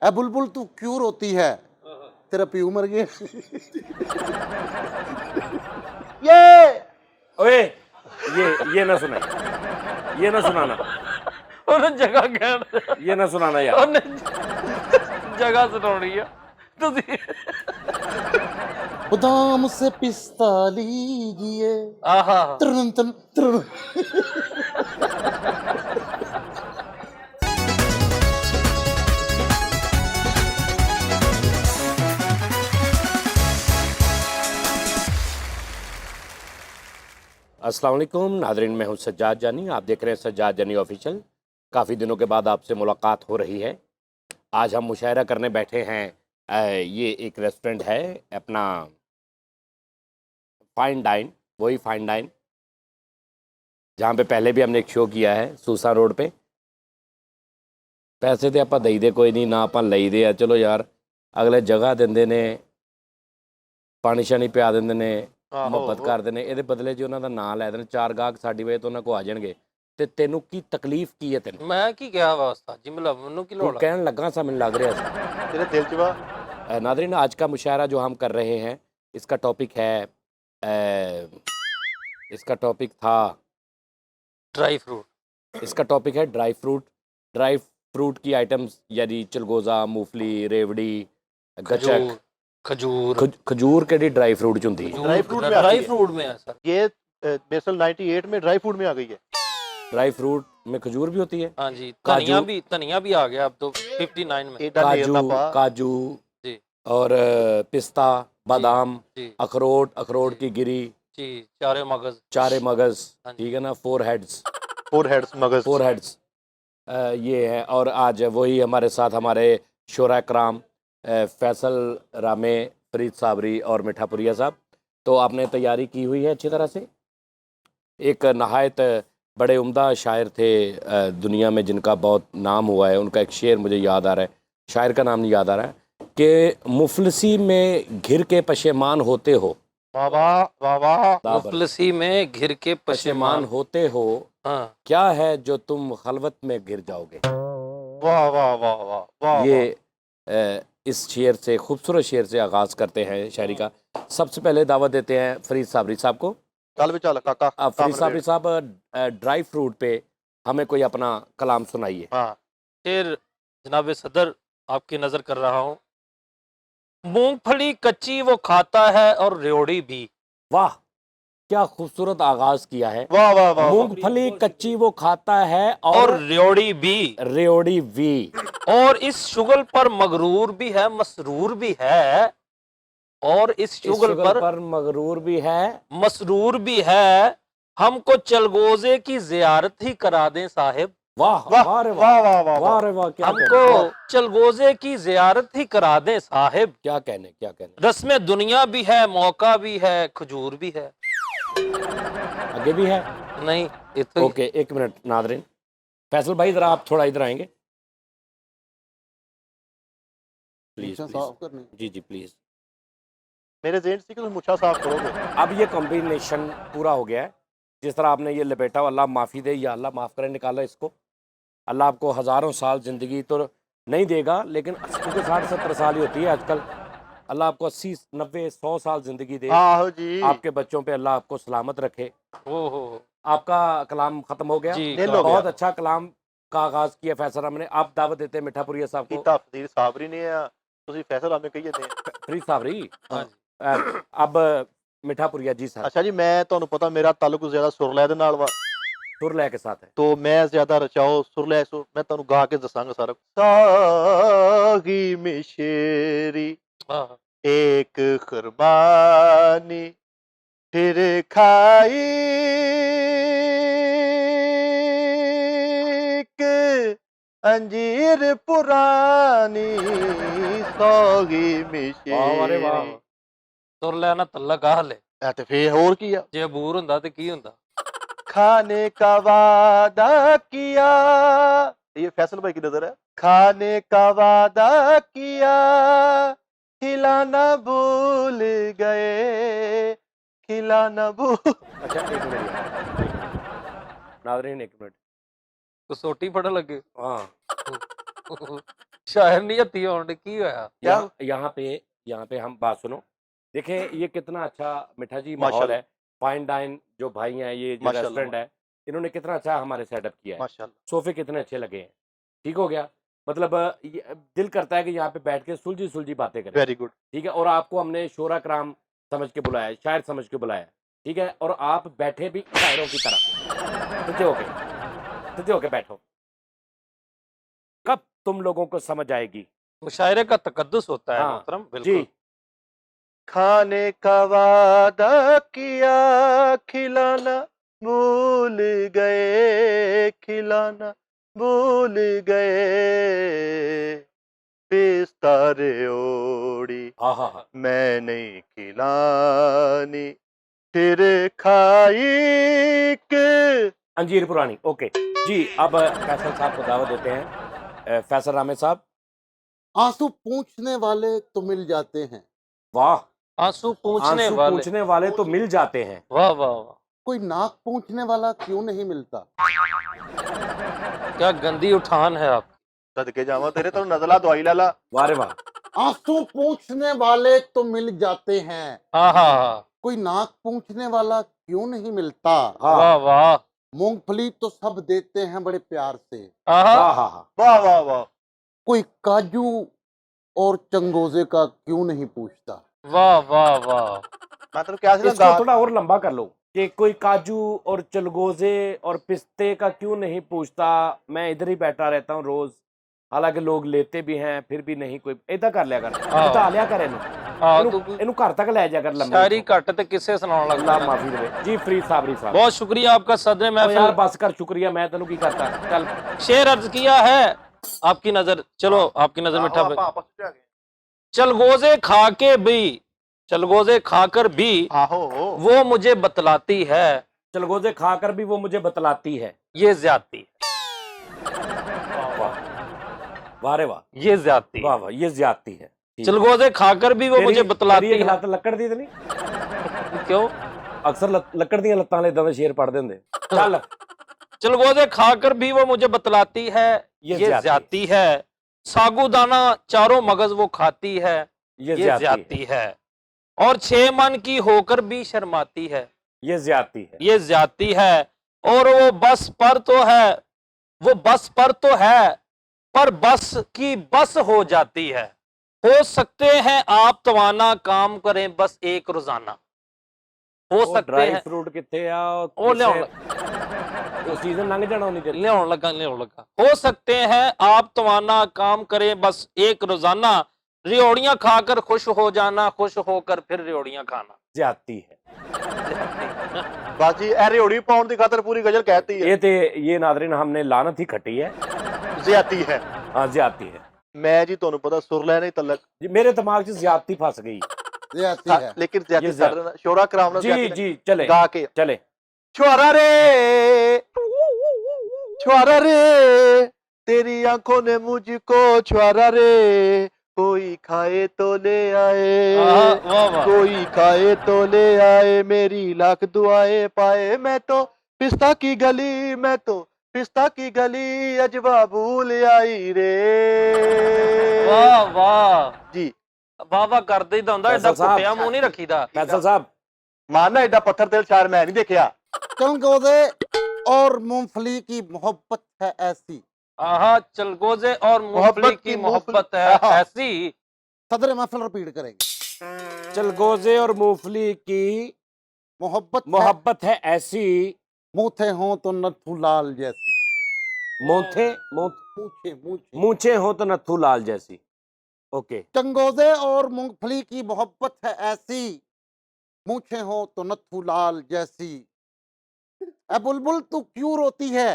ए बुलबुल तू क्यों रोती है, तेरा प्यू मर गया। ये ओए ये ना सुनाई, ये ना सुनाना, ਉਹਨੇ ਜਗ੍ਹਾ ਕਹਿਣ ये ना सुनाना यार। ਉਹਨੇ ਜਗ੍ਹਾ ਸੁਣਾਉਣੀ ਆ ਤੁਸੀਂ। बादाम से पिस्ता लीजिए। ਆਹਾ तरन तन तरन। अस्सलाम वालेकुम नादरीन, मैं हूं सज्जाद जानी। आप देख रहे हैं सज्जाद जानी ऑफिशियल। काफ़ी दिनों के बाद आपसे मुलाकात हो रही है। आज हम मुशायरा करने बैठे हैं। ये एक रेस्टोरेंट है अपना फाइन डाइन, वही फाइन डाइन जहाँ पे पहले भी हमने एक शो किया है सूसा रोड पे। पैसे तो आप दई दे कोई नहीं ना, आप लई दे आ, चलो यार अगले जगह देंदे ने, पानी शानी पिया देंदे ने, ਮੁਹੱਬਤ ਕਰਦੇ ਨੇ। ਇਹਦੇ ਬਦਲੇ ਜੇ ਉਹਨਾਂ ਦਾ ਨਾਂ ਲੈ ਦੇਣ, ਚਾਰ ਗਾਹਕ ਸਾਡੀ ਵਜ੍ਹਾ ਤੋਂ ਉਹਨਾਂ ਕੋ ਆ ਜਾਣਗੇ। ਤੇ ਤੈਨੂੰ ਕੀ ਤਕਲੀਫ ਕੀ ਹੈ ਤੈਨੂੰ? ਮੈਂ ਕੀ ਕਿਹਾ ਵਾ ਉਸਤਾਦ ਜੀ, ਮਤਲਬ ਮੈਨੂੰ ਕੀ ਲੋੜ ਤੂੰ ਕਹਿਣ ਲੱਗਾ ਸਾ ਮੈਨੂੰ ਲੱਗ ਰਿਹਾ ਸੀ तेरे दिल च वा। नादरीन, आज का मुशायरा जो हम कर रहे हैं इसका टॉपिक है, इसका टॉपिक था, ਡਰਾਈ ਫਰੂਟ। इसका टॉपिक है ड्राई फ्रूट। ड्राई फ्रूट की आइटम्स यानी चलगोज़ा, मूंगफली, रेवड़ी, गचक, खजूर। खजूर केड़ी ड्राई फ्रूट च हुंदी है। ड्राई फ्रूट में आती ड्राई है। फ्रूट में है सर। ये बेसल 98 में ड्राई फ्रूट में आ गई है। ड्राई फ्रूट में खजूर भी होती है, हाँ जी, काजू। धनिया भी आ गया अब तो 59 में। एडा नेल काजू ना पा। काजू जी और पिस्ता, बादाम, जी अखरोट जी। की गिरी, जी, चारे मगज। चारे मगज, हाँ जी। ठीक है ना, 4 हेड्स, फोर हेड्स मगज। 4 हेड्स, ये है। और आज वही हमारे साथ हमारे शोरा कराम फैसल रामे, फरीद साबरी और मिठापुरिया साहब। तो आपने तैयारी की हुई है अच्छी तरह से। एक नहायत बड़े उम्दा शायर थे दुनिया में जिनका बहुत नाम हुआ है, उनका एक शेर मुझे याद आ रहा है, शायर का नाम नहीं याद आ रहा है, कि मुफलसी में घिर के पशेमान होते हो, वाह वाह वाह वाह। मुफलसी में घिर के पशेमान पशेमान। होते हो, हाँ क्या है जो तुम खलवत में गिर जाओगे। वाह वाह वाह वाह वाह। ये इस शेर से, खूबसूरत शेर से आगाज़ करते हैं शायरी का। सबसे पहले दावत देते हैं फरीद साबरी साहब को। चल भी चल काका। अब फरीद साबरी साहब ड्राई फ्रूट पे हमें कोई अपना कलाम सुनाइए। हाँ। शेर जनाब सदर आपकी नजर कर रहा हूँ। मूंगफली कच्ची वो खाता है और रेवड़ी भी। वाह, क्या खूबसूरत आगाज किया है। वाह वाह वाह। मूंगफली कच्ची वो खाता है और और रेवड़ी भी। रेवड़ी भी। और इस शुगल पर मगरूर भी है, मसरूर भी है। और इस इस शुगल शुगल पर पर मगरूर भी है, मसरूर भी है। हमको चलगोजे की जियारत ही करा दें साहिब। वाह वाह वाह रे वाह वाह वाह वाह रे वाह, क्या कहने, हमको चलगोजे की जियारत ही करा दें साहिब। क्या कहने, क्या कहने। रस्म दुनिया भी है, मौका भी है, खजूर भी है। आगे भी है। नहीं इतना ओके, एक मिनट नादरीन। फैसल भाई जरा आप थोड़ा इधर आएंगे प्लीज। साफ करनी। जी जी प्लीज। मेरे जेंट से कि तुम मुच्छा साफ करोगे। अब ये कॉम्बिनेशन पूरा हो गया है। जिस तरह आपने ये लपेटा, अल्लाह माफ़ी दे, या अल्लाह माफ़ करे, निकाला इसको। अल्लाह आपको हज़ारों साल ज़िंदगी तो नहीं देगा, लेकिन क्योंकि 60-70 साल ही होती है आजकल, अल्लाह आपको 80-90-100 साल ज़िंदगी दे। आहो जी। आपके बच्चों पे अल्लाह आपको सलामत रखे। ओहो आपका कलाम ख़त्म हो गया। जी दिल हो गया। बहुत अच्छा कलाम का आगाज़ किया फैसल हमने। आप दावत देते हैं मिठापुरिया साहब को। ਕੀਤਾ ਫਰੀਦ ਸਾਬਰੀ ਨੇ ਆ, ਤੁਸੀਂ ਫੈਸਲ ਆਵੇਂ ਕਹੀ ਜਾਂਦੇ ਆ। फरीद साबरी, हाँ जी। अब मिठापुरिया जी साहब ਅੱਛਾ ਜੀ, ਮੈਂ ਤੁਹਾਨੂੰ ਪਤਾ ਮੇਰਾ ਤਾਲੁਕ ਜ਼ਿਆਦਾ ਸੁਰਲੈ ਦੇ ਨਾਲ ਵਾ। सुरलय के साथ है। तो मैं ज्यादा रचाओ सुरलੈ सुर, मैं ਤੁਹਾਨੂੰ ਗਾ ਕੇ ਦੱਸਾਂਗਾ ਸਾਰਾ। सागी मिशेरी हाँ एक कुर्बानी फिर खाई के अंजीर पुरानी सौगी वाह अरे वाह। मिशेरी। तुर लेना तल्ला कहा ले। ਇਹ ਤੇ ਫੇਰ ਹੋਰ ਕੀ ਆ। जे अबूर हुंदा ते की हुंदा। खाने का वादा किया, ये फैसल भाई की नजर है। खाने का वादा किया खिलाना भूल गए, खिलाना भूल। अच्छा एक मिनट यार, नाज़रीन एक मिनट। कसोटी पढ़ लगे। हाँ शायर नहीं हती होने की होया क्या? यहाँ पे हम बात सुनो, देखें ये कितना अच्छा मिठा जी माहौल माशाल्लाह। है। फाइन डाइन जो भाई हैं, ये जो माशाल्लाह, रेस्टोरेंट है, इन्होंने कितना अच्छा हमारे सेटअप किया है। माशाल्लाह। सोफे कितने अच्छे लगे हैं, ठीक हो गया। मतलब दिल करता है कि यहाँ पे बैठ के सुलझी सुलझी बातें करें, वेरी गुड। ठीक है। और आपको हमने शोरा कराम समझ के बुलाया है, शायर समझ के बुलाया है, ठीक है। और आप बैठे भी शायरों की तरह, सीधे होके बैठो। कब तुम लोगों को समझ आएगी। मुशायरे का तकद्दुस होता है हाँ, मोहतरम, बिल्कुल। जी खाने का वादा किया खिलाना भूल गए, खिलाना भूल गए। बिस्तर ओढ़ी हाँ हाँ हाँ मैंने खिलानी, फिर खाई के। अंजीर पुरानी। ओके जी, अब फैसल साहब को दावत देते हैं। फैसल रामे साहब। आंसू पूछने वाले तो मिल जाते हैं, वाह, आंसू पूछने आंसू वाले, पूछने वाले तो मिल जाते हैं। वाह वाह वाह, कोई नाक पूछने वाला क्यों नहीं मिलता। क्या गंदी उठान है आप। सदके जावा तेरे तो नजला दवाई लाला। वाह रे वाह। आंसू पूछने वाले तो मिल जाते हैं, हाँ हाँ हाँ, कोई नाक पूछने वाला क्यों नहीं मिलता। हाँ वाह वाह, मूंगफली तो सब देते हैं बड़े प्यार से, हाँ हाँ हाँ, हाँ हाँ। वाह वाह वाह। कोई काजू और चंगोजे का क्यों नहीं पूछता। वाह वाह वाह, मैं तेन क्या इसको थोड़ा और लंबा कर लो कि कोई काजू और चलगोजे और पिस्ते का क्यों नहीं पूछता। मैं इधर ही बैठा रहता हूँ रोज, हालांकि लोग लेते भी हैं फिर भी नहीं कोई। इधर कर लिया कर, हाँ। बता लिया कर हाँ, इनू घर तक ले जा कर लंबे। शायरी घट ते किसे सुनाउण लग अल्लाह पिया। माफी दे जी। फरीद साबरी साहब, बहुत शुक्रिया आपका सदर ओ यार महफिल। बस कर, शुक्रिया, मैं तेनू की करता। चल शेर अर्ज किया है, आपकी नजर, चलो आपकी नजर मिठा पे। चलगोजे खा के भी, चलगोजे खाकर भी आहो वो मुझे बतलाती है, चलगोजे खाकर भी वो मुझे बतलाती है। ये ज्यादती है, वाह वाह रे वाह, ये ज्यादती वाह है। वाह, ये ज्यादती है। ठीक। चलगोजे खाकर भी वो तेरी- मुझे बतलाती तेरी एक है। लत लक्कड़ दी ते नहीं, क्यों? अक्सर लक्कड़ ਦੀਆਂ ਲੱਤਾਂ ਵਾਲੇ ਇਦਾਂ ਦੇ ਸ਼ੇਰ ਪੜਦੇ ਹੁੰਦੇ। ਚੱਲ चलगोजे खाकर भी वो मुझे बतलाती है, ये ये ज्यादती है। सागुदाना चारों मगज वो खाती है, ये ये ज्यादती है। और 6 मन की होकर भी शर्माती है, ये ज्यादती है। ये ज्यादती है। और वो बस पर तो है, वो बस पर तो है, पर बस की बस हो जाती है। हो सकते हैं आप तवाना, काम करें बस एक रोजाना। हो सकते ड्राई हैं फ्रूट किथे आ ਉਹ ਲਿਆਉਣ ਉਹ सीजन लंघ जाना उन्हीं चेर। लियाउण लगा। हो सकते हैं आप तवाना, काम करें बस एक रोजाना। रियोड़ियां खाकर खुश हो जाना, खुश होकर फिर रियोड़ियां खाना। ज्यादती है। बस जी ए रियोड़ी पाउंड की खातर पूरी गजल कहती है। ये नादरीन हमने लानत ही खटी है। ज्यादती है। हाँ ज्यादती है मैं जी ਤੁਹਾਨੂੰ पता सुर लेने तलक जी, मेरे दिमाग से ज्यादती फंस गई। ये आती है। लेकिन ज्यादती ये कर रहे ना शोरा कराम ना जी जी चले गा के चले। छुआरा रे, छुआरा रे, तेरी आंखों ने मुझको छुआरा रे, कोई खाए तो ले आए, वाह वाह, कोई खाए तो ले आए, मेरी लाख दुआएं पाए। मैं तो पिस्ता की गली, मैं तो पिस्ता की गली अजवा भूल आई रे। वाह वाह, जी वाह वाह करदे ही ਹੁੰਦਾ। फैसल ਐਡਾ साहब। ਕੁੱਟਿਆ ਮੂੰਹ ਨਹੀਂ ਰੱਖੀਦਾ। फैसल साहब, मानना एडा पत्थर दिल शायर मैं नहीं देखा। चंगोजे और मूंगफली की मोहब्बत है ऐसी। आहा, चलगोजे और मूंगफली की मोहब्बत है आहा। ऐसी। सदर महफिल रिपीट करेंगे। चलगोजे और मूंगफली की मोहब्बत है ऐसी। मूथे हों तो नथु लाल जैसी। मूंछे मूछे मूछे। मूंछे हो तो नथु लाल जैसी। ओके। चंगोजे और मूंगफली की मोहब्बत है ऐसी, मूछे हो तो नथु लाल जैसी। ए बुलबुल तू क्यों रोती है,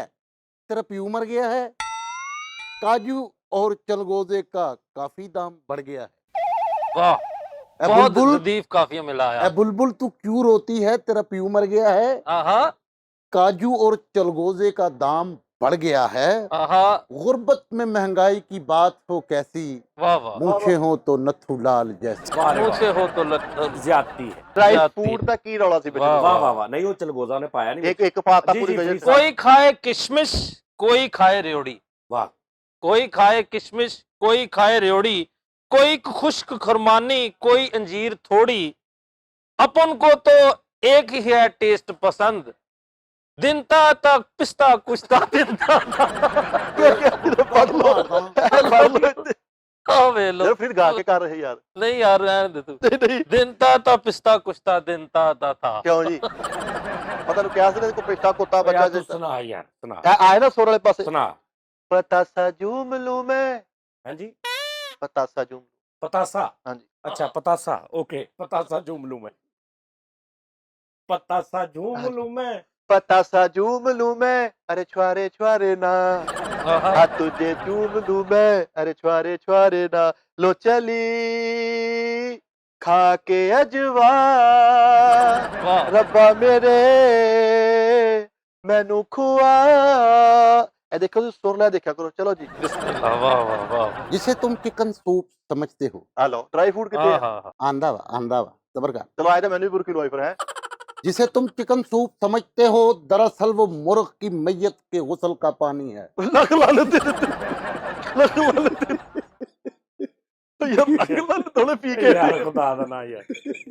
तेरा प्यू मर गया है। काजू और चलगोजे का काफी दाम बढ़ गया है। वाह, ए बहुत बुलबुल, लतीफ काफिया मिला ए है। बुलबुल तू क्यों रोती है, तेरा प्यू मर गया है। आहा काजू और चलगोजे का दाम बढ़ गया है। आहा, गुर्बत में महंगाई की बात हो कैसी, वाह वाह, मूछे हो तो नथु लाल जैसी। वाह रे वाह, मुझसे हो तो ज्यादती है। ड्राई जाती फूड का की रौला सी वाह, वाह वाह वाह, नहीं वो चलगोजा ने पाया नहीं। एक एक पाता जी, पूरी जी, गजल। जी, कोई खाए किशमिश, कोई खाए रेवड़ी, वाह, कोई खाए किशमिश, कोई खाए रेवड़ी, कोई खुश्क खुरमानी, कोई अंजीर थोड़ी। अपन को तो एक ही है टेस्ट पसंद, दिनता तक पिस्ता कुश्ता दिनता पढ़ लो पढ़ लो हाँ वे लो। यार फिर गा के कर रहे यार नहीं यार रहने दे तू। नहीं नहीं दिनता था पिस्ता कुश्ता दिनता था। क्यों जी पता नहीं क्या से को पिस्ता कुत्ता बच्चा यार तू जैसा सुना यार, सुना आए ना सोर वाले पासे सुना। पता सा झूम लूं मैं हाँ जी, पता सा झूम पतासा। हाँ जी अच्छा पतासा, ओके, पतासा झूम लूं मैं, पतासा झूम लूं मैं। पता सा झूम लूं मैं अरे छुआरे छुआरे ना आहा। हाँ तुझे झूम लूं मैं अरे छुआरे छुआरे ना लो चली खा के अजवा वाह रब्बा मेरे मैनू खुआ ए देखो जी सुर लै देखा करो चलो जी बिस्मिल्लाह, वाह वाह वाह। जिसे तुम चिकन सूप समझते हो, हेलो ड्राई फूड कितने हाँ है हाँ हाँ। आंदा वा जबरदस्त। चलो आए तो मैंने भी बुरकी लुआई फिर है जिसे तुम चिकन सूप समझते हो, दरअसल वो मुर्ग की मैयत के गुस्ल का पानी है। लग लानत दे लग लानत दे यार लग लानत थोड़े पी के यार खुदा दा ना यार,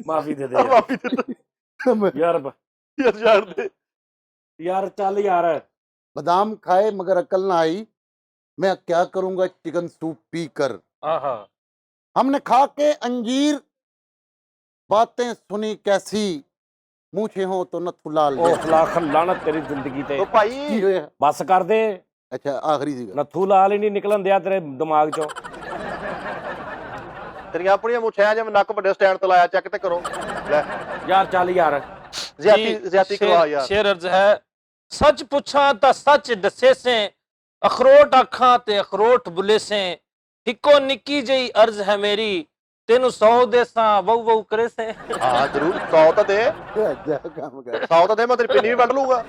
माफी दे दे यार। माफी दे दो यार यार दे यार चल यार। बादाम खाए मगर अकल ना आई, मैं क्या करूंगा चिकन सूप पीकर। आहा। हमने खा के अंजीर, बातें सुनी कैसी, मूछे हो तो नथु लाल ओ जैसी। लाख लानत तेरी जिंदगी ते, तो भाई की होया? बस कर दे। अच्छा आखिरी सीगा। नथू लाल ही नहीं निकलन दिया तेरे दिमाग चो। तेरियां अपनियां मुछियां जिवें नक ਵੱਡੇ ਸਟੈਂਡ ਤੇ ਲਾਇਆ ਚੈੱਕ ਤੇ ਕਰੋ ਲੈ यार चल यार। ਜ਼ਿਆਤੀ ਕਰਵਾ ਯਾਰ शेर अर्ज है, सच पुछा ता सच दसे से, अखरोट आखां ते अखरोट बुले से, हिको निक्की जई अर्ज है मेरी, तेनू 100 देसां वहू वहू करे से। ਹਾਂ ਜ਼ਰੂਰ 100 ਤਾਂ ਦੇ जा काम कर। 100 ਤਾਂ ਦੇ ਮੈਂ ਤੇਰੀ ਪਿੰਨੀ ਵੀ ਵੱਢ ਲੂੰਗਾ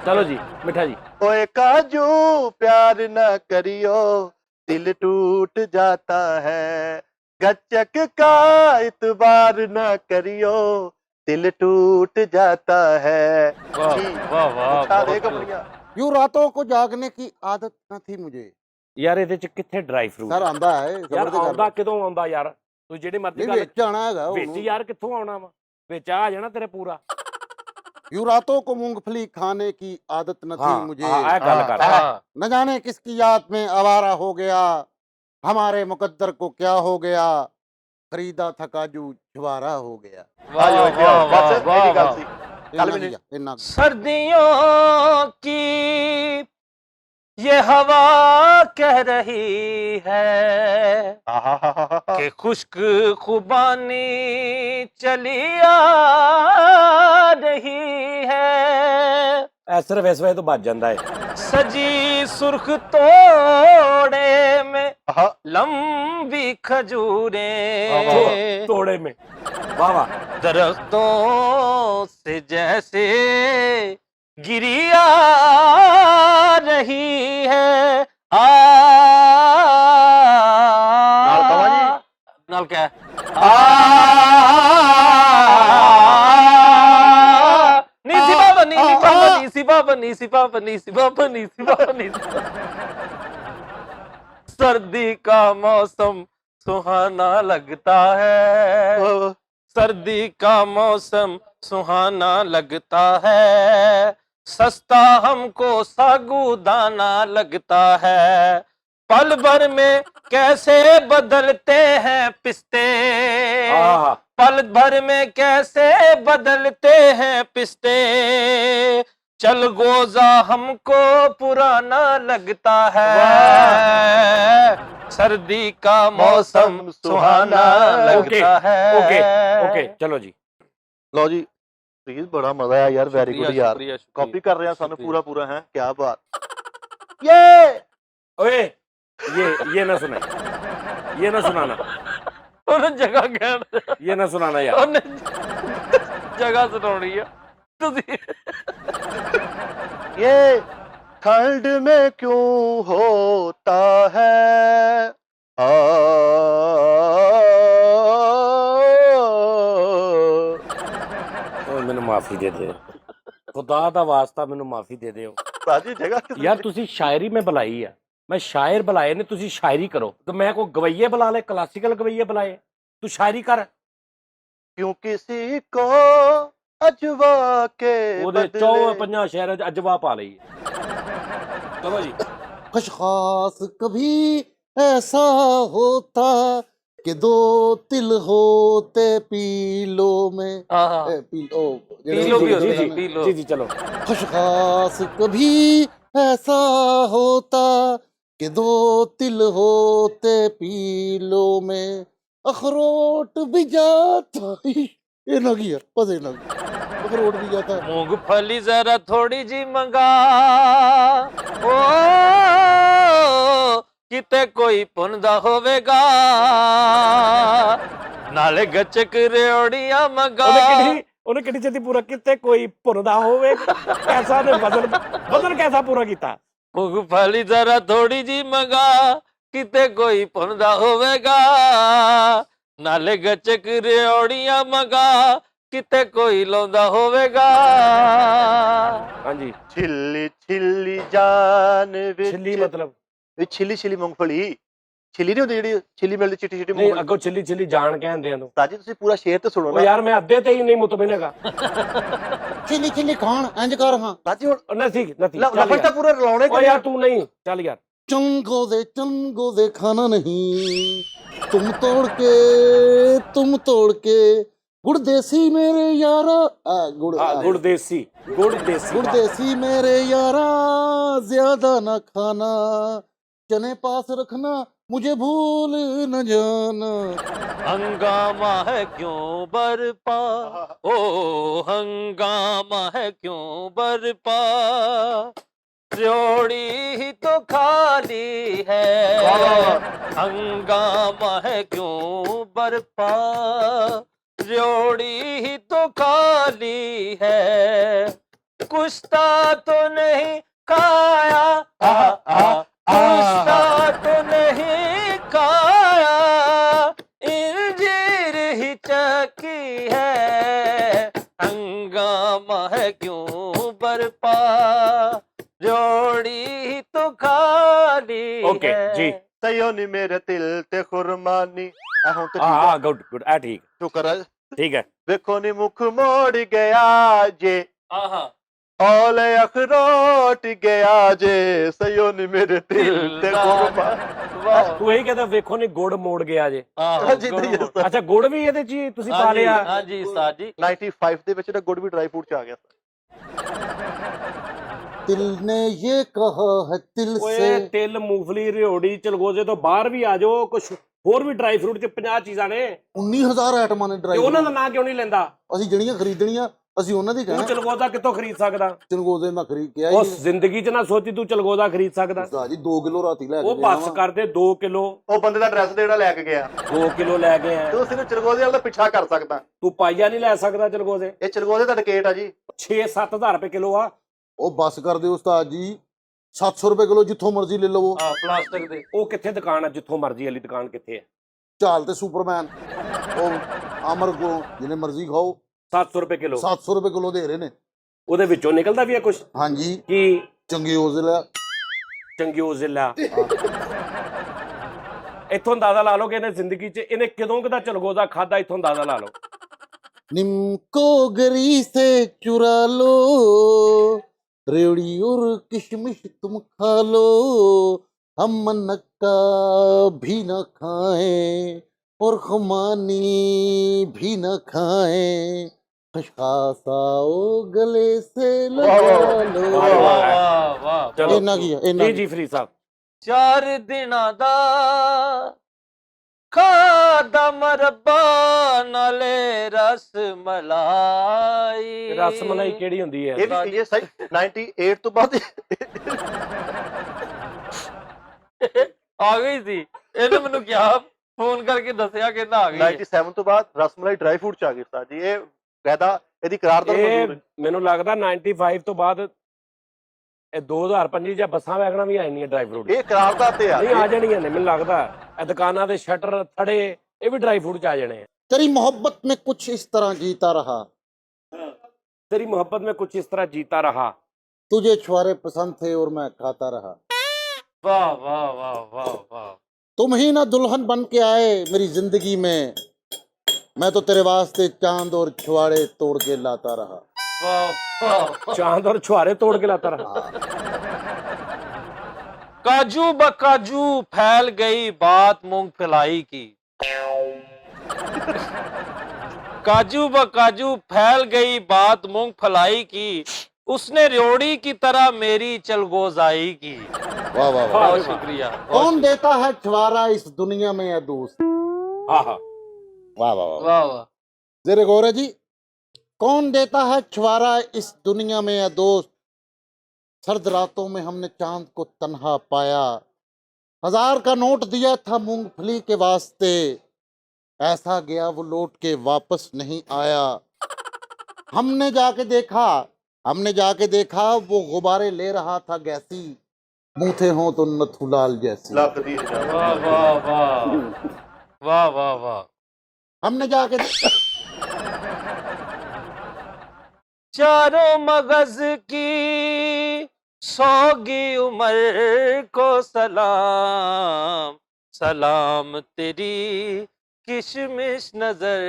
चलो जी मिठा जी। ओए काजू प्यार न करियो दिल टूट जाता है गच्चक का इतबार न करियो दिल टूट जाता है वाह जी वाह वाह, उठा दे बहुत कपड़ियां यूं रातों को जागने की आदत न थी मुझे। यार ਇਹਦੇ ਚ ਕਿੱਥੇ ਡਰਾਈ ਫਰੂਟ सर आंदा है यार सबर ते ਆਉਂਦਾ कर। ਕਿਦੋਂ ਆਉਂਦਾ ਯਾਰ, ਤੂੰ ਜਿਹੜੀ ਮਰਜ਼ੀ नहीं ਗੱਲ विच आना हैगा ਵਿੱਚ ਉਹਨੂੰ। ਯਾਰ ਕਿੱਥੋਂ ਆਉਣਾ ਵਾ, ਵਿੱਚ ਆ ਜਾਣਾ ਤੇਰੇ ਪੂਰਾ। यूं रातों को मूंगफली खाने की आदत न थी हाँ मुझे। हाँ ਇਹ ਗੱਲ ਕਰ। हाँ। न जाने किसकी याद में आवारा हो गया, हमारे मुकद्दर को क्या हो गया, खरीदा था काजू छुआरा हो गया। वाह आयो वाह वाह बस वाह मेरी गल वाह। सी इन्ना कल भी नहीं किया, इन्ना। सर्दियों की ये हवा कह रही है आहाहाहा कि खुश्क खुबानी चली आ रही है, ਐ ਸਿਰਫ ਇਸ ਵੇ ਤੋਂ ਬਚ ਜਾਂਦਾ ਹੈ। सजी सुर्ख तोड़े में आहा लंबी वाह, खजूरें, ਤੋੜੇ ਮੇ ਵਾਹ ਵਾਹ। दरख्तों से जैसे गिरी आ रही है। नाल कवा जी। नाल क्या है? नीसी बाबा नीसी बाबा नीसी बाबा नीसी बाबा नीसी बाबा नीसी बाबा नीसी। सर्दी का मौसम सुहाना लगता है, सर्दी का मौसम सुहाना लगता है, सस्ता हमको सागुदाना लगता है, पल भर में कैसे बदलते हैं पिस्ते, ਆਹ पल भर में कैसे बदलते हैं पिस्ते, चल गोजा हमको पुराना लगता है, सर्दी का मौसम सुहाना लगता है। ओके ओके चलो जी। लो जी प्लीज बड़ा मजा आया यार वेरी गुड शुक्रिया, यार शुक्रिया, कॉपी कर रहे हैं सानू शुक्रिया। पूरा पूरा है क्या बात ये ओए ये ना सुना, ये ना सुनाना, ਉਹਨੇ ਜਗ੍ਹਾ ਕਹਿਣ ये ना सुनाना यार। ਉਹਨੇ ਜਗ੍ਹਾ ਸੁਣਾਉਣੀ ਆ ਤੁਸੀਂ। ये ठंड में क्यों होता है ਓਏ ਮੈਨੂੰ ਮਾਫੀ ਦੇ ਦਿਓ, ਖੁਦਾ ਦਾ ਵਾਸਤਾ ਮੈਨੂੰ ਮਾਫੀ ਦੇ ਦਿਓ बाजी जगह किस यार। ਤੁਸੀਂ ਸ਼ਾਇਰੀ ਮੈਂ ਬੁਲਾਈ ਆ, मैं शायर बुलाए ने, तुसी शायरी करो। तो मैं को गवैये बुला ले, क्लासिकल गवैये बुलाए, तू शायरी कर। क्यों किसी को अजवा के ओदे बदले 54 शहर च अजवा पा लई। चलो जी। खशखास कभी ऐसा होता कि दो तिल होते पीलो में हाँ हाँ पीलो पीलो भी होते जी हैं, जी पीलो। जी जी चलो। खशखास कभी ऐसा होता कि दो तिल होते पीलो में अखरोट भी जाता ये ना किया बस ये ना अखरोट भी जाता मूंगफली जरा थोड़ी जी मंगा ओ किते कोई पुनदा होवेगा नाले गचक रेवड़िया मंगा ਉਹਨੇ ਕਿਹੜੀ ਛੇਤੀ ਪੂਰਾ ਕਿਤੇ ਕੋਈ ਭੁਰਦਾ ਹੋਵੇ कैसा ने वजन कैसा पूरा कीता। मूंगफली जरा थोड़ी जी मंगा किते कोई पुनदा होवेगा नाले गचक रेवड़िया मंगा किते कोई लौंदा होवेगा। हाँ जी। छिल्ली छिल्ली जान विच छिल्ली मतलब ਇਹ ਛਿੱਲੀ ਛਿੱਲੀ ਮੂੰਗਫਲੀ ਛਿੱਲੀ ਨਹੀਂ ਹੁੰਦੀ ਜਿਹੜੀ ਛਿੱਲੀ ਮਿਲਦੀ ਚਿੱਟੀ ਚਿੱਟੀ ਨਹੀਂ ਮੂੰਗਫਲੀ। ਅੱਗੋਂ ਛਿੱਲੀ ਛਿੱਲੀ ਜਾਣ ਕਹਿੰਦੇ ਆ ਤੂੰ। ਸਾਜੀ ਤੁਸੀਂ ਪੂਰਾ ਸ਼ੇਰ ਤੇ ਸੁਣੋ ਉਹ ਨਾ। ਯਾਰ ਮੈਂ ਅੱਧੇ ਤੇ ਹੀ ਨਹੀਂ ਮੁਤਮਿਨ ਹੈਗਾ। चिल्ली चिल्ली खान इंज कर हाँ ਸਾਜੀ ਹੁਣ ਨਥੀ ਨਥੀ ਲਫ਼ਜ਼ ਤਾਂ ਪੂਰਾ ਲਾਉਣੇ ਓ ਯਾਰ ਤੂੰ ਨਹੀਂ ਚੱਲ ਯਾਰ। चंगो दे खाना नहीं तुम तोड़ के गुड़ देसी मेरे यारा गुड़ हाँ गुड़ देसी गुड़ देसी मेरे यारा ज्यादा ना खाना चने पास रखना मुझे भूल न जाना। हंगामा है क्यों बरपा ओ हंगामा है क्यों बरपा जोड़ी ही तो खाली है हंगामा है क्यों बरपा जोड़ी ही तो खाली है कुश्ता तो नहीं खाया कुश्ता तो नहीं खाया इंजीर ही चकी है हंगामा है क्यों बरपा जोड़ी ही तो खाली ओके है। जी। ਸਈਓ ਨੀ ਮੇਰੇ ਦਿਲ ਤੇ ਖੁਰਮਾਨੀ ਆ ਹੁਣ ਤਾਂ हाँ ਠੀਕ हाँ ਹੈ गुड गुड आ ठीक ਸ਼ੁਕਰ ਹੈ ठीक है। ਵੇਖੋ ਨੀ ਮੁਖ ਮੋੜ ਗਿਆ ਜੇ आहा ਔਲੇ ਅਖਰੋਟ ਗਿਆ ਜੇ ਸਈਓ ਨੀ ਮੇਰੇ ਦਿਲ ਤੇ ਖੁਰਮਾਨੀ। वाह ਤੂੰ ਇਹੀ ਕਹਿੰਦਾ ਵੇਖੋ ਨੀ ਗੁੜ ਮੋੜ ਗਿਆ ਜੇ। आहो, ਜੀ गुड़- ਨਹੀਂ ਹੈ ਅੱਛਾ ਗੁੜ ਵੀ ਇਹਦੇ ਚ ਹੀ ਤੁਸੀਂ ਪਾ हाँ जी, ਲਿਆ। हाँ जी उस्ताद जी 95 ਦੇ ਵਿੱਚ ਨਾ ਗੁੜ ਵੀ ਡਰਾਈ ਫਰੂਟ ਚ ਆ ਗਿਆ दिल ने ये कहा है दिल से ਓਏ ਤਿਲ ਮੂੰਗਫਲੀ ਰਿਓੜੀ ਚਲਗੋਜ਼ੇ ਤੋਂ ਬਾਹਰ ਵੀ ਆ ਜਾਓ ਕੁਝ ਹੋਰ ਵੀ ਡਰਾਈ ਫਰੂਟ ਚ 50 ਚੀਜ਼ਾਂ ਨੇ 19,000 ਆਈਟਮਾਂ ਨੇ ਤੇ ਡਰਾਈ ਉਹਨਾਂ ਦਾ ਨਾਂ ਕਿਉਂ ਨਹੀਂ ਲੈਂਦਾ। ਅਸੀਂ ਜਿਹੜੀਆਂ ਖਰੀਦਣੀਆਂ ਅਸੀਂ ਉਹਨਾਂ ਦੀ ਤੂੰ ਕਹਿਣਾ ਚਲਗੋਜ਼ਾ ਕਿੱਥੋਂ ਖਰੀਦ ਸਕਦਾ। ਚੰਗੋਜ਼ੇ ਮੈਂ ਖਰੀਦ ਕੇ ਉਹ ਆਈ ਜ਼ਿੰਦਗੀ ਚ ਨਾ ਸੋਚੀ ਤੂੰ ਚਲਗੋਜ਼ਾ ਖਰੀਦ ਸਕਦਾ। ਉਸਤਾਦ ਜੀ 2 ਕਿਲੋ ਰਾਤੀ ਲੈ ਕੇ ਉਹ ਗਿਆ ਬੱਸ ਵਾਂ। ਕਰਦੇ 2 ਕਿਲੋ ਉਹ ਬੰਦੇ ਦਾ ਐਡਰੈਸ ਜਿਹੜਾ ਲੈ ਕੇ ਗਿਆ 2 ਕਿਲੋ ਲੈ ਕੇ ਆਇਆ। ਤੂੰ ਸਿਰਫ ਚਲਗੋਜ਼ੇ ਵਾਲਾ ਦਾ ਪਿੱਛਾ ਕਰ ਸਕਦਾ ਤੂੰ ਪਾਈਆ ਨਹੀਂ ਲੈ ਸਕਦਾ ਚਲਗੋਜ਼ੇ। ਇਹ ਚਲਗੋਜ਼ੇ ਦਾ ਟਿਕਟ ਆ ਜੀ 6-7 ਹਜ਼ਾਰ ਰੁਪਏ ਕਿਲੋ ਆ। ਉਹ ਬੱਸ ਕਰਦੇ ਉਸਤਾਦ ਜੀ 700 ਰੁਪਏ ਕਿਲੋ ਜਿੱਥੋਂ ਮਰਜ਼ੀ ਲੈ ਲਵੋ हाँ प्लास्टिक दे ਉਹ ਕਿੱਥੇ ਦੁਕਾਨ ਆ ਜਿੱਥੋਂ ਮਰਜ਼ੀ ਵਾਲੀ ਦੁਕਾਨ ਕਿੱਥੇ ਹੈ। ਚਾਲ ਤੇ ਸੁਪਰਮੈਨ ਉਹ ਅਮਰ ਕੋ ਜਿਹਨੇ ਮਰਜ਼ੀ ਖਾਓ 700 ਰੁਪਏ ਕਿਲੋ 700 ਰੁਪਏ ਕਿਲੋ ਦੇ ਰਹੇ ਨੇ ਉਹਦੇ ਵਿੱਚੋਂ ਨਿਕਲਦਾ ਵੀ ਆ ਕੁਝ ਹਾਂਜੀ ਕੀ ਚੰਗੇ ਉਜ਼ਲਾ ਚੰਗਿਓਜ਼ਿਲਾ। ਇੱਥੋਂ ਅੰਦਾਜ਼ਾ ਲਾ ਲਓ ਕਿ ਇਹਨੇ ਜ਼ਿੰਦਗੀ 'ਚ ਇਹਨੇ ਕਦੋਂ ਕਦਾ ਚਲਗੋਜ਼ਾ ਖਾਦਾ ਇੱਥੋਂ ਅੰਦਾਜ਼ਾ ਲਾ ਲਓ। निमको गरी से चुरा लो रेवड़ी और किशमिश तुम खा लो हम मनक्का भी न खाएं और खुमानी भी न खाएं खशखास आओ गले से लगा लो वाह, वाह वाह। वाह वाह चलो इन्ना की है, इन्ना ਜੀ ਜੀ ਫਰੀਦ ਸਾਹਿਬ 4 ਦਿਨਾਂ ਦਾ ਖਾਦਾ ਮਰਬਾ ਨਾਲੇ ਰਸ ਮਲਾਈ ਰਸ ਮਲਾਈ ਕਿਹੜੀ ਹੁੰਦੀ ਹੈ। ਇਹ ਵੀ ਇਹ ਸਹੀ 98 ਤੋਂ ਬਾਅਦ ਆ ਗਈ ਸੀ ਇਹਨੇ ਮੈਨੂੰ ਕਿਹਾ ਫੋਨ ਕਰਕੇ ਦੱਸਿਆ ਕਿ ਨਾ ਆ ਗਈ ਹੈ। 97 ਤੋਂ ਬਾਅਦ ਰਸਮਲਾਈ ਡਰਾਈ ਫਰੂਟ ਚ ਆ ਗਈ ਉਸਤਾਦ ਜੀ ਇਹ ਕਾਇਦਾ ਇਹਦੀ ਕਰਾਰਦਾਰ ਇਹ ਮਨਜ਼ੂਰ ਹੈ ਮੈਨੂੰ ਲੱਗਦਾ 95 ਤੋਂ ਬਾਅਦ ਇਹ 2025 ਜਾਂ ਬੱਸਾਂ ਵੈਗਣਾ ਵੀ ਆਈ ਨਹੀਂ ਡਰਾਈ ਫਰੂਟ। ਇਹ ਕਰਾਰਦਾਰ ਤੇ ਆ ਨਹੀਂ ਆ ਜਾਣੀਆਂ ਨੇ ਮੈਨੂੰ ਲੱਗਦਾ ਇਹ ਦੁਕਾਨਾਂ ਦੇ ਸ਼ਟਰ ਥੜੇ ਇਹ ਵੀ ਡਰਾਈ ਫਰੂਟ ਚ ਆ ਜਾਣੇ ਆ। तेरी मोहब्बत में कुछ इस तरह जीता रहा तेरी मोहब्बत में कुछ इस तरह जीता रहा तुझे छुआरे पसंद थे और मैं खाता रहा वाह वाह वाह वाह वाह। तुम ही ना दुल्हन बन के आए मेरी जिंदगी में, मैं तो तेरे वास्ते चांद और छुआरे तोड़ के लाता रहा। वाह वाह। चांद और छुआरे तोड़ के लाता रहा। काजू बकाजू फैल गई बात मूंगफलाई की। काजू बकाजू फैल गई बात मूंगफलाई की, उसने रेवड़ी की तरह मेरी चलगोजाई की। वाह वाह वाह। बहुत शुक्रिया। कौन देता है छुआरा इस दुनिया में या दोस्त? आहा, वाह वाह वाह। वाह वाह। जरा गौरा जी, कौन देता है छुआरा इस दुनिया में या दोस्त? सर्द रातों में हमने चांद को तन्हा पाया, 1000 का नोट दिया था मूंगफली के वास्ते, ऐसा गया वो लौट के वापस नहीं आया। हमने जाके देखा वो गुब्बारे ले रहा था गैसी, मूथे हों तो नथुलाल जैसी। ਲੱਖ ਦੀ ਹਜ਼ਾਰ। वाह वाह वाह वाह वाह वाह। हमने जाके चारों मगज की सोगी उम्र को सलाम, सलाम तेरी किशमिश नजर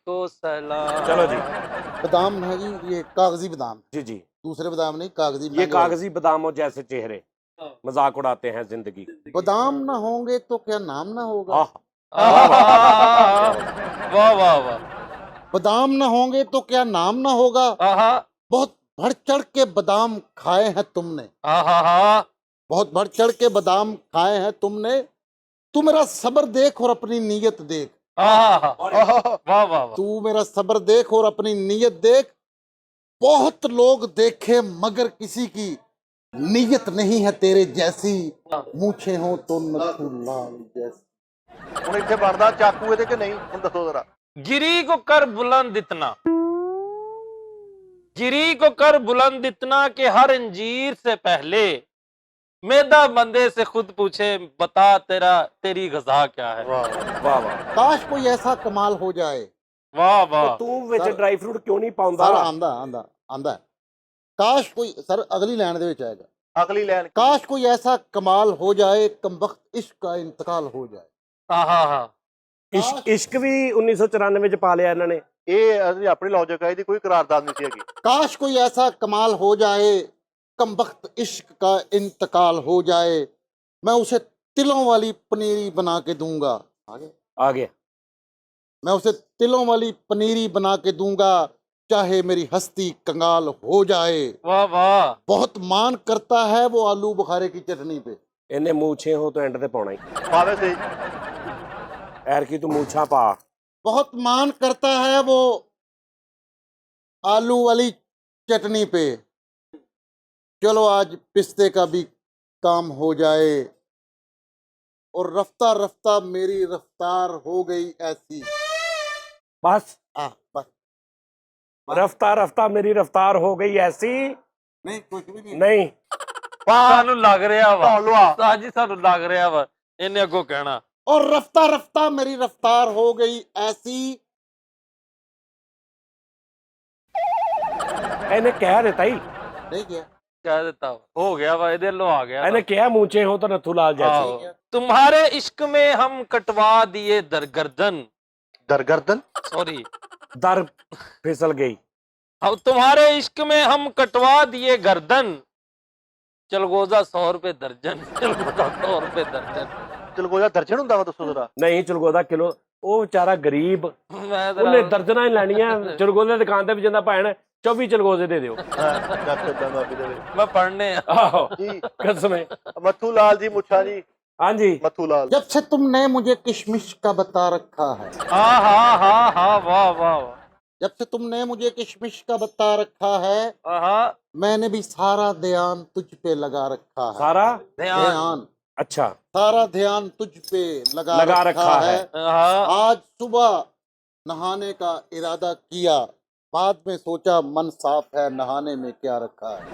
को सलाम। चलो जी। बादाम है जी, ये कागजी बादाम, जी जी, दूसरे बादाम नहीं, कागजी ये महंगे वाले। कागजी बादामों जैसे चेहरे मजाक उड़ाते हैं जिंदगी। बादाम ना होंगे तो क्या नाम ना होगा? आह, वाह वाह वाह। बादाम ना होंगे तो क्या नाम ना होगा? आहा बहुत बढ़ चढ़ के बादाम खाए हैं तुमने, आहा। बहुत बढ़ चढ़ के बादाम खाए हैं तुमने। तू मेरा सब्र देख और अपनी नीयत देख, आहा वाह वाह वाह। तू मेरा सब्र देख और अपनी नीयत देख। बहुत लोग देखे मगर किसी की नीयत नहीं है तेरे जैसी, मूछे हो तो नथुलाल जैसी। ਹੁਣ ਇੱਥੇ ਬਣਦਾ ਚਾਕੂ ਇਹਦੇ ਕਿ ਨਹੀਂ? ਹੁਣ ਦੱਸੋ ਜ਼ਰਾ। गिरी को कर बुलंद इतना, गिरी को कर बुलंद इतना कि हर अंजीर से पहले मैदा बंदे से खुद पूछे बता तेरी गजा क्या है। ਵਾਹ वाह वाह। काश कोई ऐसा कमाल हो जाए। वाह वाह। ਤੂੰ ਵਿੱਚ ਸਰ- ਡਰਾਈ ਫਰੂਟ ਕਿਉਂ ਨਹੀਂ सर ਪਾਉਂਦਾ? आंदा आंदा आंदा है। काश कोई सर अगली लाइन दे विच आएगा, ਅਗਲੀ ਲਾਈਨ काश कोई ऐसा कमाल हो जाए कमबख्त इश्क का इंतकाल हो जाए। आहा हा। ਇਸ਼ਕ ਵੀ 1994 ਚ ਪਾ ਲਿਆ ਇਹਨਾਂ ਨੇ। ਇਹ ਅਸੀਂ ਆਪਣੀ ਲੌਜਿਕ ਹੈ, ਇਹਦੀ ਕੋਈ ਕਰਾਰਦਾਦ ਨਹੀਂ ਸੀ ਹੈਗੀ। काश कोई ऐसा कमाल हो जाए कमबख्त इश्क का इंतकाल हो जाए, मैं उसे तिलों वाली पनीरी बना के दूंगा। ਆ ਗਿਆ। मैं उसे तिलों वाली पनीरी बना के दूंगा, चाहे मेरी हस्ती कंगाल हो जाए। वाह वाह। बहुत मान करता है वो आलू बुखारे की चटनी पे। ਇਹਨੇ ਮੂਛੇ ਹੋ ਤੋਂ ਐਂਡ ਤੇ ਪਾਉਣਾ ਹੀ। ਪਾਵੇ ਸੇ ਐਰ ਕੀ ਤੂੰ ਮੂਛਾਂ ਪਾ। बहुत मान करता है वो आलू वाली चटनी पे, चलो आज पिस्ते का भी काम हो जाए। और रफ्ता रफ्ता मेरी रफ्तार हो गई ऐसी। ਬਸ बस ਰਫਤਾ ਰਫਤਾ ਮੇਰੀ ਰਫਤਾਰ ਹੋ ਗਈ ਐਸੀ। नहीं कुछ भी नहीं। ਨਹੀਂ ਸਾਨੂੰ ਲੱਗ ਰਿਹਾ ਵਾ ਧੌਣ ਲਵਾ। ਸਾਜੀ, ਸਾਨੂੰ ਲੱਗ ਰਿਹਾ ਵਾ ਇਹਨੇ ਅੱਗੋਂ ਕਹਿਣਾ। और रफ्ता रफ्ता मेरी रफ्तार हो गई ऐसी। ਇਹਨੇ ਕਹਿ ਦਿੱਤਾ ਹੀ। नहीं किया। ਕਹਿ ਦਿੱਤਾ ਵਾ। ਹੋ ਗਿਆ ਵਾ, ਇਹਦੇ ਵੱਲੋਂ ਆ ਗਿਆ ਇਹਨੇ ਕਿਹਾ ਮੂਛੇ ਹੋ ਤਾਂ ਨੱਥੂ ਲਾਲ ਆਹੋ। ਜੈਸੇ। तुम्हारे इश्क में हम कटवा दिए दरगर्दन, ਦਰਗਰਦਨ सॉरी, ਦਰ ਫਿਸਲ ਗਈ। तुम्हारे इश्क में हम कटवा दिए गर्दन, चलगोजा 100 रुपए दर्जन, चलगोजा 100 रुपए दर्जन। ਚਲਗੋਜਾ ਦਰਜਨ ਹੁੰਦਾ ਵਾ? ਦੱਸੋ ਜ਼ਰਾ। ਨਹੀਂ ਚਲਗੋਦਾ ਕਿਲੋ। ਉਹ ਵਿਚਾਰਾ ਗਰੀਬ, मैं ਉਹਨੇ जरा- ਦਰਜਨਾਂ ਹੀ ਲੈਣੀਆਂ। ਚਲਗੋਦੇ ਦੀ ਦੁਕਾਨ ਤੇ ਵੀ ਜਾਂਦਾ ਭੈਣ 24 ਚਲਗੋਜ਼ੇ ਦੇ ਦਿਓ। ਜੱਟ ਦਾ ਮਾਫੀ ਦੇਵੇ मैं पढ़ने ਆਹੋ ਜੀ। ਕਸਮੇ। ਮੱਥੂ ਲਾਲ ਜੀ ਮੁੱਛਾਂ ਜੀ, ਹਾਂਜੀ। ਮੱਥੂ ਲਾਲ। जब से तुमने मुझे किशमिश का बता रखा है, हाँ हाँ हाँ हाँ वाह वाह वाह। जब से तुमने मुझे किशमिश का बता रखा है, हाँ मैंने भी सारा ध्यान तुझ पे लगा रखा है। ਸਾਰਾ ध्यान। ध्यान, ਅੱਛਾ सारा ध्यान तुझ पे लगा लगा रखा रखा है। है। हाँ आज सुबह नहाने का इरादा किया, बाद में सोचा मन साफ है, नहाने में क्या रखा है।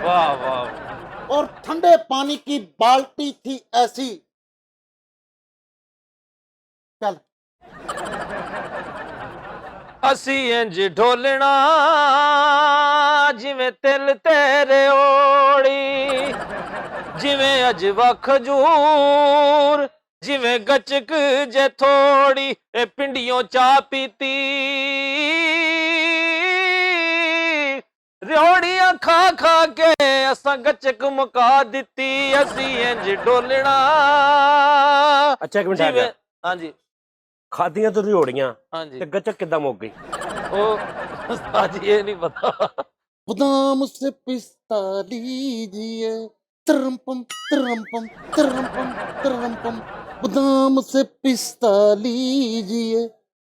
वाह वाह। और ठंडे पानी की बाल्टी थी ऐसी। चल ਅਸੀਂ ਇੰਜ ਢੋਲਣਾ ਜਿਵੇਂ ਤਿਲ ਤੇਰੇ ਓੜੀ, ਜਿਵੇਂ ਅਜਵਾ ਖਜੂਰ, ਜਿਵੇਂ ਗਚਕ ਜੇ ਥੋੜੀ ਇਹ ਪਿੰਡੀਆਂ ਚਾਹ ਪੀਤੀ, ਰਿਓੜੀਆਂ ਖਾ ਖਾ ਕੇ ਅਸਾਂ ਗਚਕ ਮੁਕਾ ਦਿੱਤੀ, ਅਸੀਂ ਇੰਜ ਡੋਲਣਾ। ਅੱਛਾ ਇੱਕ ਮਿੰਟ ਆ ਜਿਵੇਂ ਗਿਆ, ਹਾਂਜੀ ਖਾਦੀਆਂ ਤੋਂ ਰਿਓੜੀਆਂ ਹਾਂਜੀ ਤੇ ਗੱਚਕ ਕਿੱਦਾਂ ਮੁੱਕ ਗਈ? ਉਹ ਉਸਤਾਦ ਜੀ ਇਹ ਨਹੀਂ ਪਤਾ। बादाम से पिस्ता लीजिए, तरमपम तरमपम तरमपम तरमपम। बादाम से पिस्ता लीजिए,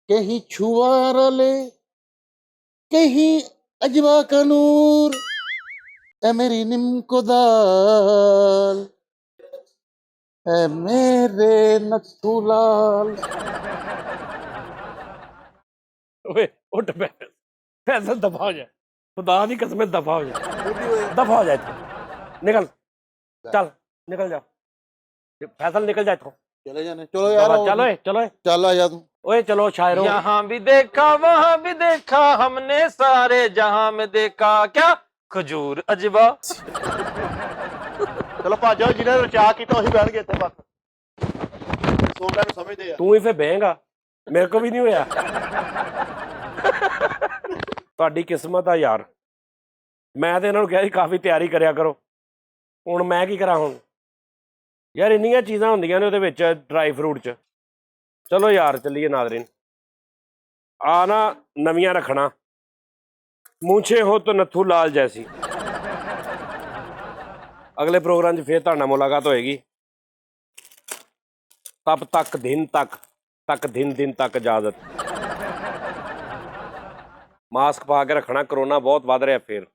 कहीं छुआरा ले, कहीं अजवा का नूर, ए मेरी निम्को दाल, ए मेरे नथु लाल। ਓਏ ਉੱਠ ਪੈ, ਫੈਸਲ ਦਫਾ ਹੋ ਜਾ, ਖੁਦਾ ਦੀ ਕਸਮ ਦਫਾ ਹੋ ਜਾ, ਦਫਾ ਹੋ ਜਾ ਇੱਥੋਂ, ਨਿਕਲ, ਚੱਲ ਨਿਕਲ ਜਾ, ਫੈਸਲ ਨਿਕਲ ਜਾ ਇੱਥੋਂ, चले जाने, चलो यार, चलो चलो चल आ जा तू। ओए चलो शायरों, यहाँ भी देखा वहां भी देखा हमने सारे जहां में देखा क्या खजूर अजवा। ਚਲੋ ਭਾਜੋ, ਜਿਹਨੇ ਰਚਾ ਕੀਤਾ ਉਹੀ ਬੈਠ ਗਏ ਇੱਥੇ ਬਸ। ਸੋਮਰਾ ਨੂੰ ਸਮਝਦੇ ਆ। ਤੂੰ ਹੀ ਫੇ ਬਹੇਗਾ, ਮੇਰੇ ਕੋ ਵੀ ਨਹੀਂ ਹੋਇਆ। ਤੁਹਾਡੀ ਕਿਸਮਤ ਆ ਯਾਰ, ਮੈਂ ਤੇ ਇਹਨਾਂ ਨੂੰ ਕਿਹਾ ਸੀ ਕਾਫੀ ਤਿਆਰੀ ਕਰਿਆ ਕਰੋ, ਹੁਣ ਮੈਂ ਕੀ ਕਰਾਂ ਹੁਣ ਯਾਰ, ਇੰਨੀਆਂ ਚੀਜ਼ਾਂ ਹੁੰਦੀਆਂ ਨੇ ਉਹਦੇ ਵਿੱਚ ਡਰਾਈ ਫਰੂਟ 'ਚ। ਚਲੋ ਯਾਰ ਚੱਲੀਏ ਨਾਜ਼ਰੀਨ, ਆ ਨਾ ਨਵੀਆਂ ਰੱਖਣਾ, ਮੂੰਛੇ ਹੋ ਤਾਂ ਨੱਥੂ ਲਾਲ ਜੈਸੀ। ਅਗਲੇ ਪ੍ਰੋਗਰਾਮ 'ਚ ਫੇਰ ਤੁਹਾਡੇ ਨਾਲ ਮੁਲਾਕਾਤ ਹੋਏਗੀ। ਤਬ ਤੱਕ ਦਿਨ ਤੱਕ ਦਿਨ ਤੱਕ ਇਜਾਜ਼ਤ। ਮਾਸਕ ਪਾ ਕੇ ਰੱਖਣਾ, ਕਰੋਨਾ ਬਹੁਤ ਵੱਧ ਰਿਹਾ ਫੇਰ।